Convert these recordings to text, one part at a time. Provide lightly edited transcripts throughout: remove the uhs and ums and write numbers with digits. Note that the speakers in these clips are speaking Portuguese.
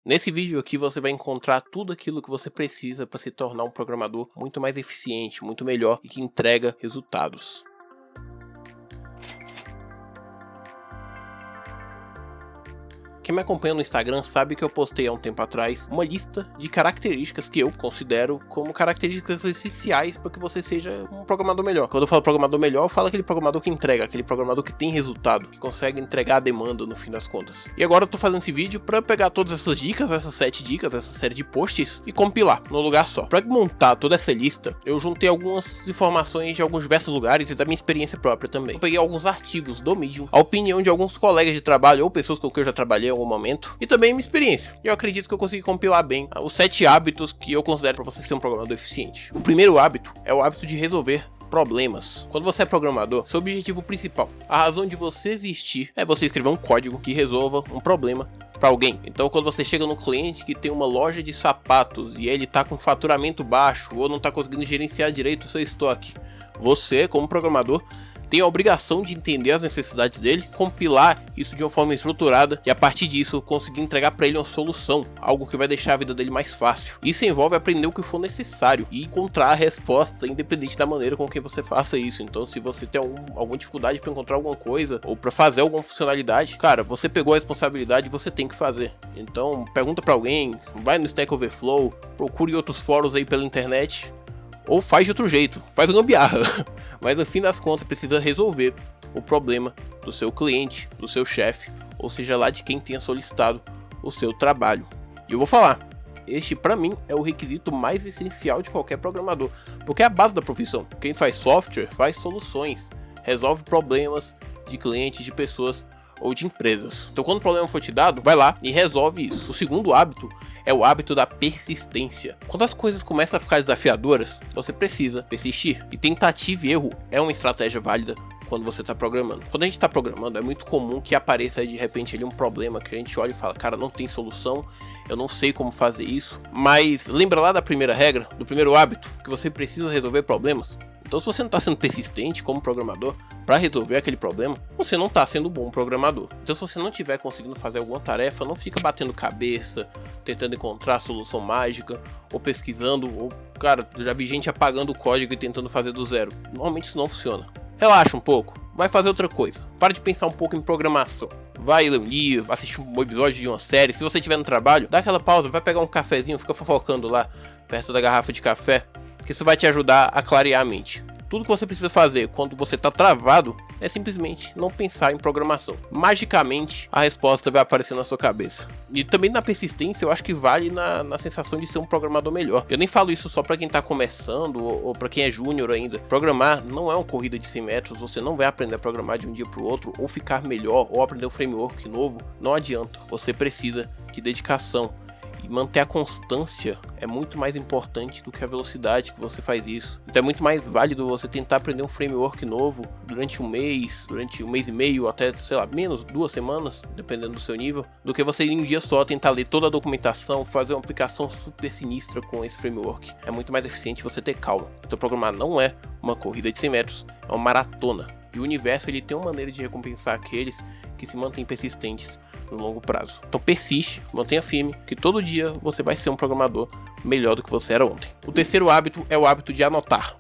Nesse vídeo aqui você vai encontrar tudo aquilo que você precisa para se tornar um programador muito mais eficiente, muito melhor e que entrega resultados. Quem me acompanha no Instagram sabe que eu postei há um tempo atrás uma lista de características que eu considero como características essenciais para que você seja um programador melhor. Quando eu falo programador melhor, eu falo aquele programador que entrega, aquele programador que tem resultado, que consegue entregar a demanda no fim das contas. E agora eu tô fazendo esse vídeo para pegar todas essas dicas, essas 7 dicas, essa série de posts e compilar num lugar só. Para montar toda essa lista, eu juntei algumas informações de alguns diversos lugares e da minha experiência própria também. Eu peguei alguns artigos do Medium, a opinião de alguns colegas de trabalho ou pessoas com quem eu já trabalhei em algum momento, e também minha experiência. E eu acredito que eu consegui compilar bem os 7 hábitos que eu considero para você ser um programador eficiente. O primeiro hábito é o hábito de resolver problemas. Quando você é programador, seu objetivo principal, a razão de você existir, é você escrever um código que resolva um problema para alguém. Então quando você chega no cliente que tem uma loja de sapatos e ele tá com faturamento baixo ou não tá conseguindo gerenciar direito o seu estoque, você, como programador, tem a obrigação de entender as necessidades dele, compilar isso de uma forma estruturada e a partir disso conseguir entregar para ele uma solução, algo que vai deixar a vida dele mais fácil. Isso envolve aprender o que for necessário e encontrar a resposta independente da maneira com que você faça isso. Então se você tem alguma dificuldade para encontrar alguma coisa ou para fazer alguma funcionalidade, cara, você pegou a responsabilidade e você tem que fazer. Então pergunta para alguém, vai no Stack Overflow, procure outros fóruns aí pela internet, ou faz de outro jeito, faz uma gambiarra. Mas no fim das contas precisa resolver o problema do seu cliente, do seu chefe, ou seja lá de quem tenha solicitado o seu trabalho. E eu vou falar, este para mim é o requisito mais essencial de qualquer programador, porque é a base da profissão. Quem faz software faz soluções, resolve problemas de clientes, de pessoas ou de empresas. Então quando o problema for te dado, vai lá e resolve isso. O segundo hábito é o hábito da persistência. Quando as coisas começam a ficar desafiadoras, você precisa persistir. E tentativa e erro é uma estratégia válida quando você está programando. Quando a gente está programando, é muito comum que apareça de repente ali um problema que a gente olha e fala, cara, não tem solução, eu não sei como fazer isso. Mas lembra lá da primeira regra, do primeiro hábito, que você precisa resolver problemas? Então se você não está sendo persistente como programador para resolver aquele problema, você não está sendo um bom programador. Então se você não estiver conseguindo fazer alguma tarefa, não fica batendo cabeça, tentando encontrar a solução mágica, ou pesquisando, ou, cara, já vi gente apagando o código e tentando fazer do zero. Normalmente isso não funciona. Relaxa um pouco, vai fazer outra coisa. Para de pensar um pouco em programação. Vai ler um livro, assistir um episódio de uma série. Se você estiver no trabalho, dá aquela pausa, vai pegar um cafezinho, fica fofocando lá perto da garrafa de café, que isso vai te ajudar a clarear a mente. Tudo que você precisa fazer quando você está travado é simplesmente não pensar em programação. Magicamente, a resposta vai aparecer na sua cabeça. E também na persistência, eu acho que vale na sensação de ser um programador melhor. Eu nem falo isso só para quem está começando ou para quem é júnior ainda. Programar não é uma corrida de 100 metros, você não vai aprender a programar de um dia para o outro, ou ficar melhor, ou aprender um framework novo. Não adianta, você precisa de dedicação. E manter a constância é muito mais importante do que a velocidade que você faz isso. Então é muito mais válido você tentar aprender um framework novo durante um mês e meio, até, sei lá, menos 2 semanas, dependendo do seu nível, do que você em um dia só tentar ler toda a documentação, fazer uma aplicação super sinistra com esse framework. É muito mais eficiente você ter calma. Então programar não é uma corrida de 100 metros, é uma maratona. E o universo ele tem uma maneira de recompensar aqueles que se mantêm persistentes no longo prazo. Então persiste, mantenha firme, que todo dia você vai ser um programador melhor do que você era ontem. O terceiro hábito é o hábito de anotar.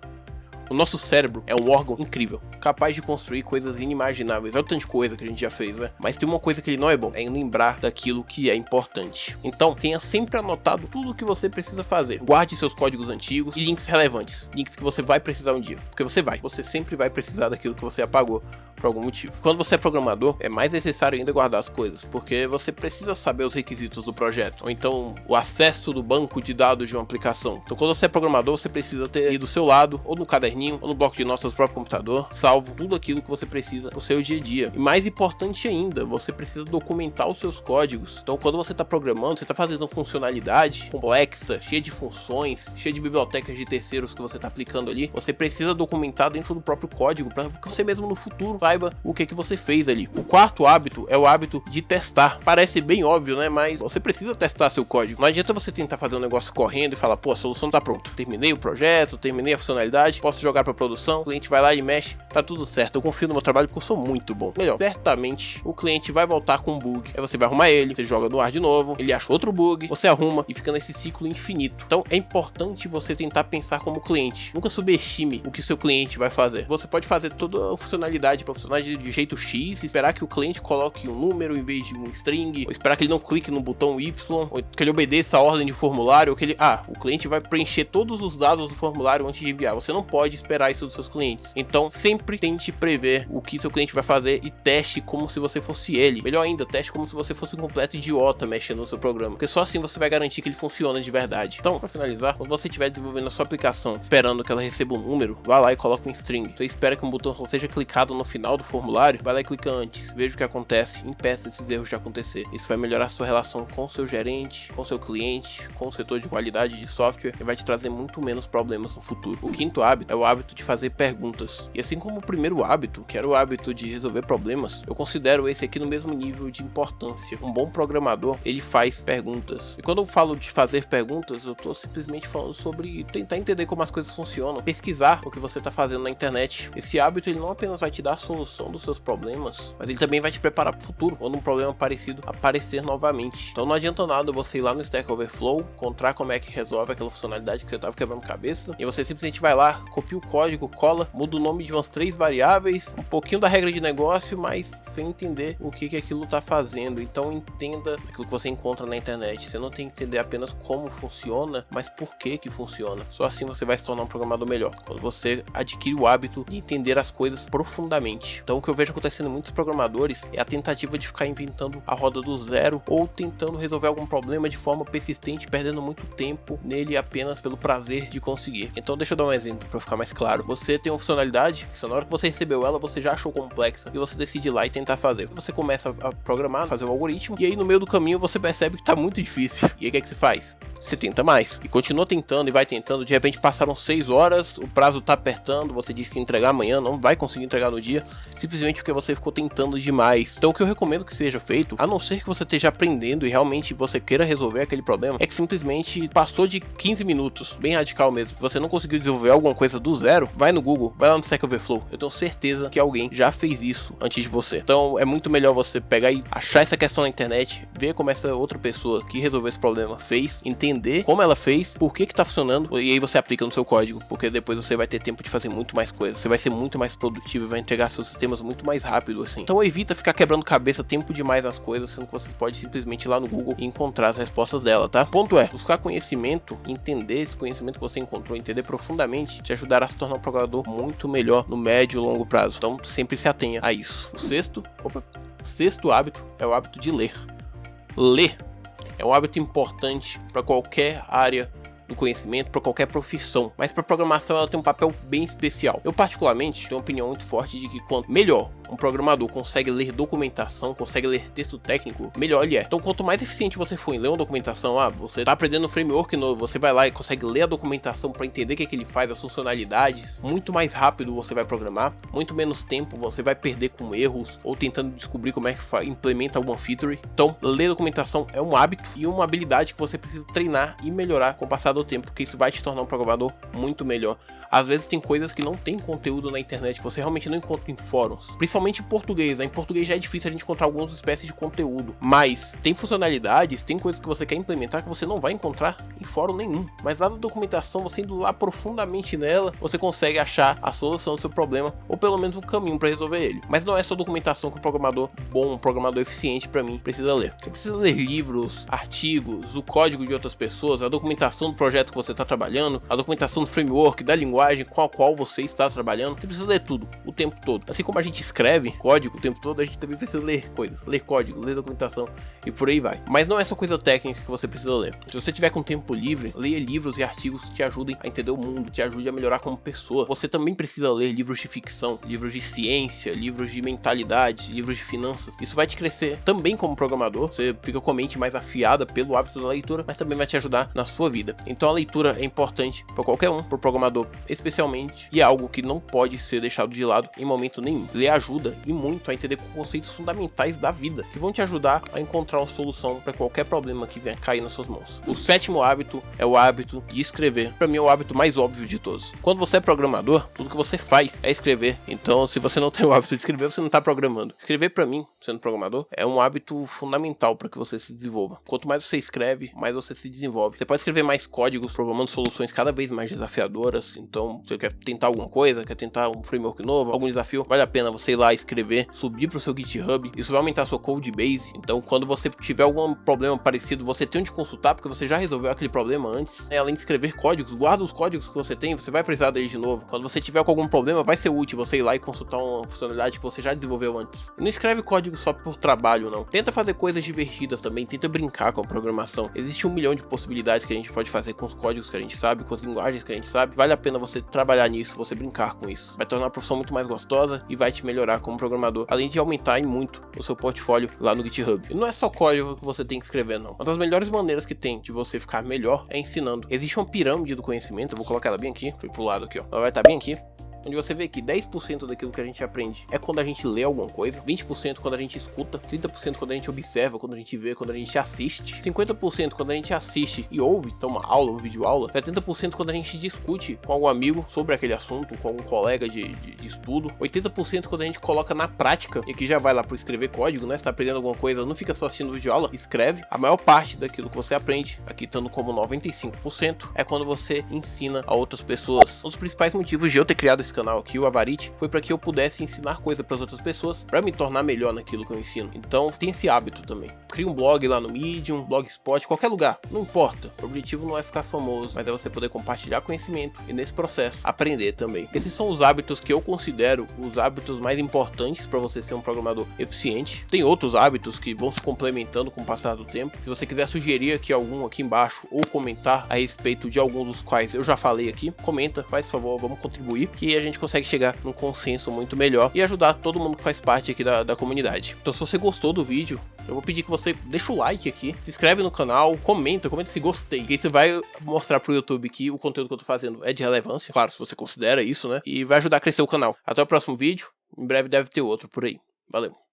O nosso cérebro é um órgão incrível, capaz de construir coisas inimagináveis. É o tanto de coisa que a gente já fez, né? Mas tem uma coisa que ele não é bom, é em lembrar daquilo que é importante. Então tenha sempre anotado tudo o que você precisa fazer. Guarde seus códigos antigos e links relevantes, links que você vai precisar um dia. Porque você sempre vai precisar daquilo que você apagou por algum motivo. Quando você é programador, é mais necessário ainda guardar as coisas, porque você precisa saber os requisitos do projeto, ou então o acesso do banco de dados de uma aplicação. Então quando você é programador, você precisa ter aí do seu lado, ou no caderninho, ou no bloco de notas do próprio computador, salvo tudo aquilo que você precisa pro seu dia a dia. E mais importante ainda, você precisa documentar os seus códigos. Então quando você está programando, você está fazendo uma funcionalidade complexa, cheia de funções, cheia de bibliotecas de terceiros que você está aplicando ali, você precisa documentar dentro do próprio código, para que você mesmo no futuro saiba o que você fez ali. O quarto hábito é o hábito de testar. Parece bem óbvio, né? Mas você precisa testar seu código. Não adianta você tentar fazer um negócio correndo e falar, pô, a solução tá pronta. Terminei o projeto, terminei a funcionalidade, posso jogar para produção. O cliente vai lá e mexe, tá tudo certo. Eu confio no meu trabalho porque eu sou muito bom. Melhor, certamente o cliente vai voltar com um bug. Aí você vai arrumar ele, você joga no ar de novo, ele acha outro bug, você arruma e fica nesse ciclo infinito. Então é importante você tentar pensar como cliente. Nunca subestime o que seu cliente vai fazer. Você pode fazer toda a funcionalidade para funcionar de jeito X, esperar que o cliente coloque um número em vez de um string, ou esperar que ele não clique no botão Y, ou que ele obedeça a ordem de formulário, ou que ele... o cliente vai preencher todos os dados do formulário antes de enviar. Você não pode esperar isso dos seus clientes. Então sempre tente prever o que seu cliente vai fazer e teste como se você fosse ele. Melhor ainda, teste como se você fosse um completo idiota mexendo no seu programa, porque só assim você vai garantir que ele funciona de verdade. Então, para finalizar, quando você estiver desenvolvendo a sua aplicação, esperando que ela receba um número, vá lá e coloque um string. Você espera que um botão só seja clicado no final do formulário, vai lá e clica antes, veja o que acontece, impeça esses erros de acontecer. Isso vai melhorar a sua relação com o seu gerente, com o seu cliente, com o setor de qualidade de software e vai te trazer muito menos problemas no futuro. O quinto hábito é o hábito de fazer perguntas. E assim como o primeiro hábito, que era o hábito de resolver problemas, eu considero esse aqui no mesmo nível de importância. Um bom programador, ele faz perguntas. E quando eu falo de fazer perguntas, eu tô simplesmente falando sobre tentar entender como as coisas funcionam, pesquisar o que você tá fazendo na internet. Esse hábito, ele não apenas vai te dar a solução dos seus problemas, mas ele também vai te preparar para o futuro, quando um problema parecido aparecer novamente. Então não adianta nada você ir lá no Stack Overflow, encontrar como é que resolve aquela funcionalidade que você tava quebrando cabeça, e você simplesmente vai lá, copia o código, cola, muda o nome de umas 3 variáveis, um pouquinho da regra de negócio, mas sem entender o que aquilo tá fazendo. Então entenda aquilo que você encontra na internet. Você não tem que entender apenas como funciona, mas por que funciona. Só assim você vai se tornar um programador melhor, quando você adquire o hábito de entender as coisas profundamente. Então o que eu vejo acontecendo em muitos programadores é a tentativa de ficar inventando a roda do zero, ou tentando resolver algum problema de forma persistente, perdendo muito tempo nele apenas pelo prazer de conseguir. Então deixa eu dar um exemplo para ficar mais claro. Você tem uma funcionalidade que na hora que você recebeu ela, você já achou complexa, e você decide ir lá e tentar fazer. Você começa a programar, fazer o algoritmo, e aí no meio do caminho você percebe que tá muito difícil. E aí o que é que você faz? Você tenta mais, e continua tentando e vai tentando. De repente passaram 6 horas, o prazo tá apertando, você disse que ia entregar amanhã, não vai conseguir entregar no dia, simplesmente porque você ficou tentando demais. Então o que eu recomendo que seja feito, a não ser que você esteja aprendendo e realmente você queira resolver aquele problema, é que simplesmente passou de 15 minutos, bem radical mesmo, você não conseguiu desenvolver alguma coisa do zero, vai no Google, vai lá no Stack Overflow. Eu tenho certeza que alguém já fez isso antes de você. Então é muito melhor você pegar e achar essa questão na internet, ver como essa outra pessoa que resolveu esse problema fez, entender como ela fez, por que tá funcionando, e aí você aplica no seu código, porque depois você vai ter tempo de fazer muito mais coisas, você vai ser muito mais produtivo e vai entregar seus sistemas muito mais rápido assim. Então evita ficar quebrando cabeça tempo demais nas coisas, sendo que você pode simplesmente ir lá no Google e encontrar as respostas dela, tá? Ponto é, buscar conhecimento, entender esse conhecimento que você encontrou, entender profundamente, te ajudará a se tornar um programador muito melhor no médio e longo prazo. Então sempre se atenha a isso. O sexto hábito é o hábito de ler. Ler é um hábito importante para qualquer área do conhecimento, para qualquer profissão, mas para programação ela tem um papel bem especial. Eu particularmente tenho uma opinião muito forte de que quanto melhor um programador consegue ler documentação, consegue ler texto técnico, melhor ele é. Então quanto mais eficiente você for em ler uma documentação, você tá aprendendo um framework novo, você vai lá e consegue ler a documentação para entender o que ele faz, as funcionalidades, muito mais rápido você vai programar, muito menos tempo você vai perder com erros ou tentando descobrir como é que implementa alguma feature. Então ler documentação é um hábito e uma habilidade que você precisa treinar e melhorar com o passar do tempo, porque isso vai te tornar um programador muito melhor. Às vezes tem coisas que não tem conteúdo na internet, que você realmente não encontra em fóruns, principalmente em português, né? Em português já é difícil a gente encontrar algumas espécies de conteúdo, mas tem funcionalidades, tem coisas que você quer implementar que você não vai encontrar em fórum nenhum, mas lá na documentação, você indo lá profundamente nela, você consegue achar a solução do seu problema, ou pelo menos um caminho para resolver ele. Mas não é só documentação que um programador bom, um programador eficiente para mim precisa ler. Você precisa ler livros, artigos, o código de outras pessoas, a documentação do projeto que você está trabalhando, a documentação do framework, da linguagem com a qual você está trabalhando. Você precisa ler tudo, o tempo todo. Assim como a gente escreve código o tempo todo, a gente também precisa ler coisas, ler código, ler documentação e por aí vai. Mas não é só coisa técnica que você precisa ler. Se você tiver com tempo livre, leia livros e artigos que te ajudem a entender o mundo, te ajudem a melhorar como pessoa. Você também precisa ler livros de ficção, livros de ciência, livros de mentalidade, livros de finanças. Isso vai te crescer também como programador. Você fica com a mente mais afiada pelo hábito da leitura, mas também vai te ajudar na sua vida. Então Então a leitura é importante para qualquer um, para o programador especialmente, e é algo que não pode ser deixado de lado em momento nenhum. Ler ajuda e muito a entender conceitos fundamentais da vida, que vão te ajudar a encontrar uma solução para qualquer problema que venha cair nas suas mãos. O sétimo hábito é o hábito de escrever. Para mim é o hábito mais óbvio de todos. Quando você é programador, tudo que você faz é escrever. Então, se você não tem o hábito de escrever, você não está programando. Escrever, para mim, sendo programador, é um hábito fundamental para que você se desenvolva. Quanto mais você escreve, mais você se desenvolve. Você pode escrever mais códigos, programando soluções cada vez mais desafiadoras. Então, você quer tentar alguma coisa, quer tentar um framework novo, algum desafio, vale a pena você ir lá escrever, subir para o seu GitHub. Isso vai aumentar a sua code base. Então, quando você tiver algum problema parecido, você tem onde consultar, porque você já resolveu aquele problema antes. Além de escrever códigos, guarda os códigos que você tem, você vai precisar deles de novo. Quando você tiver com algum problema, vai ser útil você ir lá e consultar uma funcionalidade que você já desenvolveu antes. E não escreve código só por trabalho, não. Tenta fazer coisas divertidas também, tenta brincar com a programação. Existe 1 milhão de possibilidades que a gente pode fazer com os códigos que a gente sabe, com as linguagens que a gente sabe. Vale a pena você trabalhar nisso, você brincar com isso. Vai tornar a profissão muito mais gostosa e vai te melhorar como programador, além de aumentar em muito o seu portfólio lá no GitHub. E não é só código que você tem que escrever, não. Uma das melhores maneiras que tem de você ficar melhor é ensinando. Existe uma pirâmide do conhecimento, eu vou colocar ela bem aqui, fui pro lado aqui, ó. Ela vai estar bem aqui, onde você vê que 10% daquilo que a gente aprende é quando a gente lê alguma coisa, 20% quando a gente escuta, 30% quando a gente observa, quando a gente vê, quando a gente assiste, 50% quando a gente assiste e ouve, então uma aula, uma videoaula, 70% quando a gente discute com algum amigo sobre aquele assunto, com algum colega de estudo, 80% quando a gente coloca na prática, e aqui já vai lá pro escrever código, né? Se tá aprendendo alguma coisa, não fica só assistindo videoaula, escreve. A maior parte daquilo que você aprende, aqui estando como 95%, é quando você ensina a outras pessoas. Um dos principais motivos de eu ter criado esse canal aqui, o Avarit, foi para que eu pudesse ensinar coisa para as outras pessoas, para me tornar melhor naquilo que eu ensino. Então tem esse hábito também. Cria um blog lá no Medium, Blogspot, qualquer lugar, não importa. O objetivo não é ficar famoso, mas é você poder compartilhar conhecimento e nesse processo aprender também. Esses são os hábitos que eu considero os hábitos mais importantes para você ser um programador eficiente. Tem outros hábitos que vão se complementando com o passar do tempo. Se você quiser sugerir aqui algum aqui embaixo ou comentar a respeito de alguns dos quais eu já falei aqui, comenta, faz favor, vamos contribuir, que a gente consegue chegar num consenso muito melhor e ajudar todo mundo que faz parte aqui da comunidade. Então, se você gostou do vídeo, eu vou pedir que você deixe o like aqui, se inscreve no canal, comenta se gostei, que isso vai mostrar pro YouTube que o conteúdo que eu tô fazendo é de relevância, claro, se você considera isso, né? E vai ajudar a crescer o canal. Até o próximo vídeo, em breve deve ter outro por aí. Valeu!